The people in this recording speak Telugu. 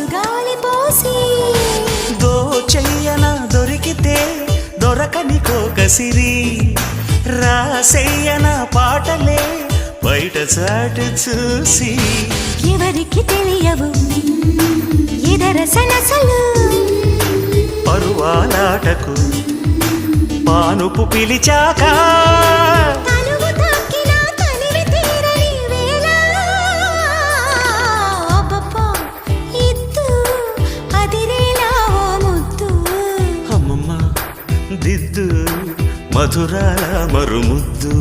సుగాలి పోసి దోచెయ్యన దొరికితే దొరకని కోకసిరి రాసెయ్యన పాటలే బయట చాటు చూసి ఎవరికి తెలియవు ఇదర సనసలు పరువాలాటకు పానుపు పిలిచాక తనువు తాకిన తనివి తీరని వేళ అబ్బబ్బా ఇద్దు అదిరేలా ఓ ముద్దు అమ్మమ్మ దిద్దు మధురాల మరుముద్దు